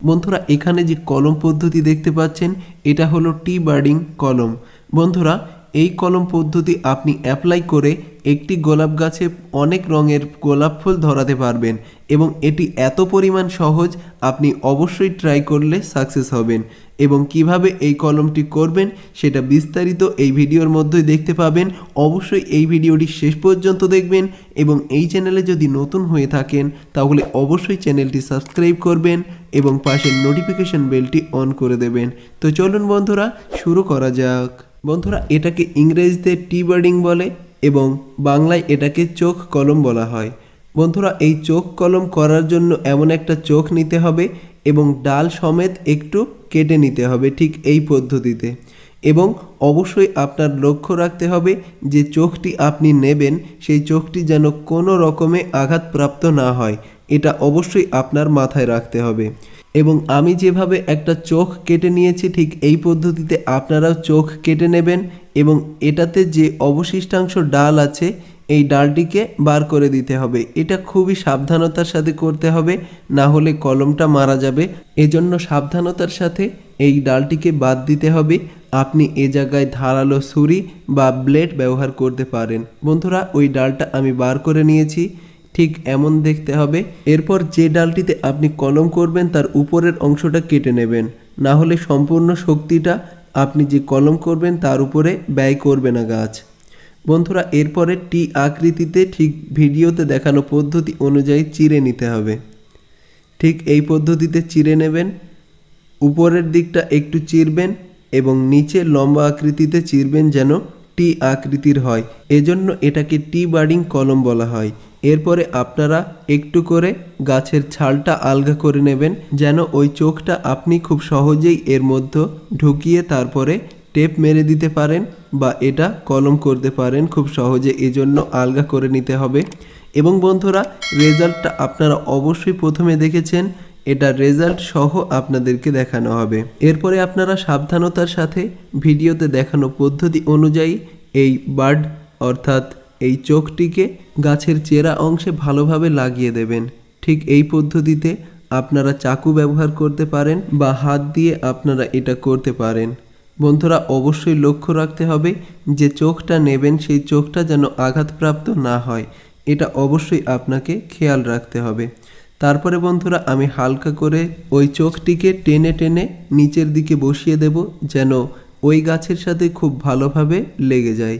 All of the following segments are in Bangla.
বন্ধুরা এখানে যে কলম পদ্ধতি দেখতে পাচ্ছেন এটা হলো টি বার্ডিং কলম। বন্ধুরা এই কলম পদ্ধতি আপনি অ্যাপ্লাই করে একটি গোলাপ গাছে অনেক রঙের গোলাপ ফুল ধরাতে পারবেন এবং এটি এত পরিমাণ সহজ, আপনি অবশ্যই ট্রাই করলে সাকসেস হবেন। এবং কিভাবে এই কলমটি করবেন সেটা বিস্তারিত এই ভিডিওর মধ্যেই দেখতে পাবেন। অবশ্যই এই ভিডিওটি শেষ পর্যন্ত দেখবেন এবং এই চ্যানেলে যদি নতুন হয়ে থাকেন তাহলে অবশ্যই চ্যানেলটি সাবস্ক্রাইব করবেন এবং পাশের নোটিফিকেশন বেলটি অন করে দেবেন। তো চলুন বন্ধুরা শুরু করা যাক। বন্ধুরা এটাকে ইংরেজিতে টি বার্ডিং বলে এবং বাংলায় এটাকে চোখ কলম বলা হয়। বন্ধুরা এই চোখ কলম করার জন্য এমন একটা চোখ নিতে হবে এবং ডাল সমেত একটু কেটে নিতে হবে ঠিক এই পদ্ধতিতে। এবং অবশ্যই আপনার লক্ষ্য রাখতে হবে যে চোখটি আপনি নেবেন সেই চোখটি যেন কোনো রকমে আঘাতপ্রাপ্ত না হয়, এটা অবশ্যই আপনার মাথায় রাখতে হবে। এবং আমি যেভাবে একটা চোখ কেটে নিয়েছি ঠিক এই পদ্ধতিতে আপনারাও চোখ কেটে নেবেন এবং এটাতে যে অবশিষ্টাংশ ডাল আছে এই ডালটিকে বার করে দিতে হবে। এটা খুবই সাবধানতার সাথে করতে হবে, না হলে কলমটা মারা যাবে। এজন্য সাবধানতার সাথে এই ডালটিকে বাদ দিতে হবে। আপনি এ জায়গায় ধারালো ছুরি বা ব্লেড ব্যবহার করতে পারেন। বন্ধুরা ওই ডালটা আমি বার করে নিয়েছি, ঠিক এমন দেখতে হবে। এরপর যে ডালটিতে আপনি কলম করবেন তার উপরের অংশটা কেটে নেবেন, না হলে সম্পূর্ণ শক্তিটা আপনি যে কলম করবেন তার উপরে ব্যয় করবে না গাছ। বন্ধুরা এরপরে টি আকৃতিতে ঠিক ভিডিওতে দেখানো পদ্ধতি অনুযায়ী চিরে নিতে হবে। ঠিক এই পদ্ধতিতে চিরে নেবেন, উপরের দিকটা একটু চিরবেন এবং নিচে লম্বা আকৃতিতে চিরবেন যেন টি আকৃতির হয়, এজন্য এটাকে টি বার্ডিং কলম বলা হয়। এরপরে আপনারা একটু করে গাছের ছালটা আলগা করে নেবেন যেন ওই চোখটা আপনি খুব সহজেই এর মধ্যে ঢুকিয়ে তারপরে টেপ মেরে দিতে পারেন বা এটা কলম করতে পারেন খুব সহজে, এজন্য আলগা করে নিতে হবে। এবং বন্ধুরা রেজাল্টটা আপনারা অবশ্যই প্রথমে দেখেছেন, এটা রেজাল্ট সহ আপনাদেরকে দেখানো হবে। এরপরে আপনারা সাবধানতার সাথে ভিডিওতে দেখানো পদ্ধতি অনুযায়ী এই বার্ড অর্থাৎ এই চোখটিকে গাছের চেরা অংশে ভালোভাবে লাগিয়ে দেবেন। ঠিক এই পদ্ধতিতে আপনারা চাকু ব্যবহার করতে পারেন বা হাত দিয়ে আপনারা এটা করতে পারেন। বন্ধুরা অবশ্যই লক্ষ্য রাখতে হবে যে চোখটা নেবেন সেই চোখটা যেন আঘাতপ্রাপ্ত না হয়, এটা অবশ্যই আপনাকে খেয়াল রাখতে হবে। তারপরে বন্ধুরা আমি হালকা করে ওই চোখটিকে টেনে টেনে নিচের দিকে বসিয়ে দেব যেন ওই গাছের সাথে খুব ভালোভাবে লেগে যায়।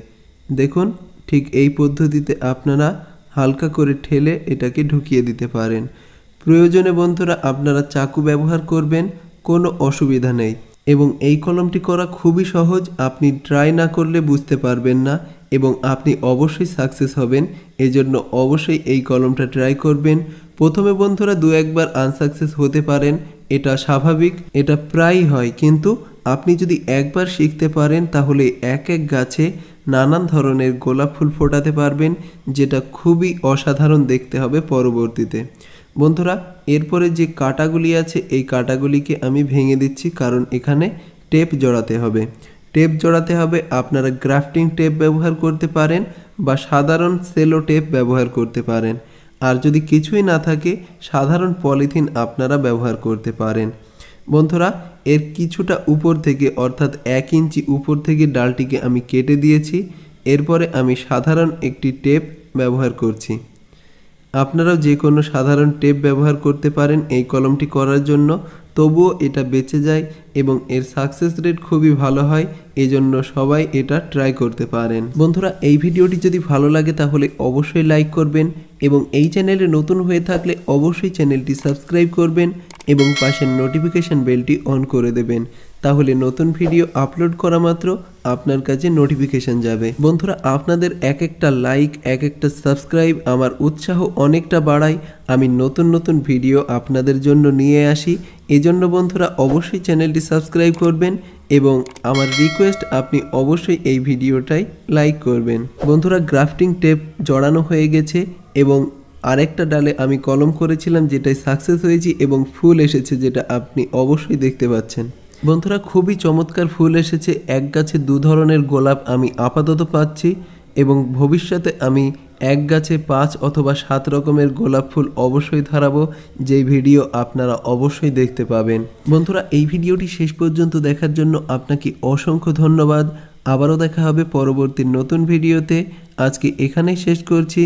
দেখুন ঠিক এই পদ্ধতিতে আপনারা হালকা করে ঠেলে এটাকে ঢুকিয়ে দিতে পারেন। প্রয়োজনে বন্ধুরা আপনারা চাকু ব্যবহার করবেন, কোনো অসুবিধা নেই। এবং এই কলমটি করা খুবই সহজ, আপনি ট্রাই না করলে বুঝতে পারবেন না এবং আপনি অবশ্যই সাকসেস হবেন। এজন্য অবশ্যই এই কলমটা ট্রাই করবেন। প্রথমে বন্ধুরা দু একবার আনসাকসেস হতে পারেন, এটা স্বাভাবিক, এটা প্রায়ই হয়। কিন্তু আপনি যদি একবার শিখতে পারেন তাহলে এক এক গাছে নানান ধরনের গোলাপ ফুল ফোটাতে পারবেন, যেটা খুবই অসাধারণ দেখতে হবে পরবর্তীতে। বন্ধুরা এরপরে যে কাঁটাগুলি আছে এই কাঁটাগুলিকে আমি ভেঙে দিচ্ছি, কারণ এখানে টেপ জড়াতে হবে। টেপ জড়াতে হবে, আপনারা গ্রাফটিং টেপ ব্যবহার করতে পারেন বা সাধারণ সেলো টেপ ব্যবহার করতে পারেন। আর যদি কিছুই না থাকে সাধারণ পলিথিন আপনারা ব্যবহার করতে পারেন। বন্ধুরা এর কিছুটা উপর থেকে অর্থাৎ 1 ইঞ্চি উপর থেকে ডালটিকে আমি কেটে দিয়েছি। এরপরে আমি সাধারণ একটি টেপ ব্যবহার করছি। আপনারাও যে কোনো সাধারণ টেপ ব্যবহার করতে পারেন এই কলমটি করার জন্য, তবুও এটা বেঁচে যায় এবং এর সাকসেস রেট খুবই ভালো হয়, এজন্য সবাই এটা ট্রাই করতে পারেন। বন্ধুরা এই ভিডিওটি যদি ভালো লাগে তাহলে অবশ্যই লাইক করবেন এবং এই চ্যানেলে নতুন হয়ে থাকলে অবশ্যই চ্যানেলটি সাবস্ক্রাইব করবেন এবং পাশের নোটিফিকেশন বেলটি অন করে দেবেন, তাহলে নতুন ভিডিও আপলোড করা মাত্র আপনার কাছে নোটিফিকেশন যাবে। বন্ধুরা আপনাদের এক একটা লাইক, এক একটা সাবস্ক্রাইব আমার উৎসাহ অনেকটা বাড়ায়, আমি নতুন নতুন ভিডিও আপনাদের জন্য নিয়ে আসি। এজন্য বন্ধুরা অবশ্যই চ্যানেলটি সাবস্ক্রাইব করবেন এবং আমার রিকোয়েস্ট আপনি অবশ্যই এই ভিডিওটাই লাইক করবেন। বন্ধুরা গ্রাফটিং টেপ জড়ানো হয়ে গেছে এবং আরেকটা ডালে আমি কলম করেছিলাম যেটাই সাকসেস হয়েছি এবং ফুল এসেছে, যেটা আপনি অবশ্যই দেখতে পাচ্ছেন। বন্ধুরা খুবই চমৎকার ফুল এসেছে, এক গাছে 2 ধরনের গোলাপ আমি আপাতত পাচ্ছি এবং ভবিষ্যতে আমি এক গাছে 5 অথবা 7 রকমের গোলাপ ফুল অবশ্যই ধরাবো, যেই ভিডিও আপনারা অবশ্যই দেখতে পাবেন। বন্ধুরা, এই ভিডিওটি শেষ পর্যন্ত দেখার জন্য আপনাকে অসংখ্য ধন্যবাদ। আবারও দেখা হবে পরবর্তী নতুন ভিডিওতে। আজকে এখানেই শেষ করছি।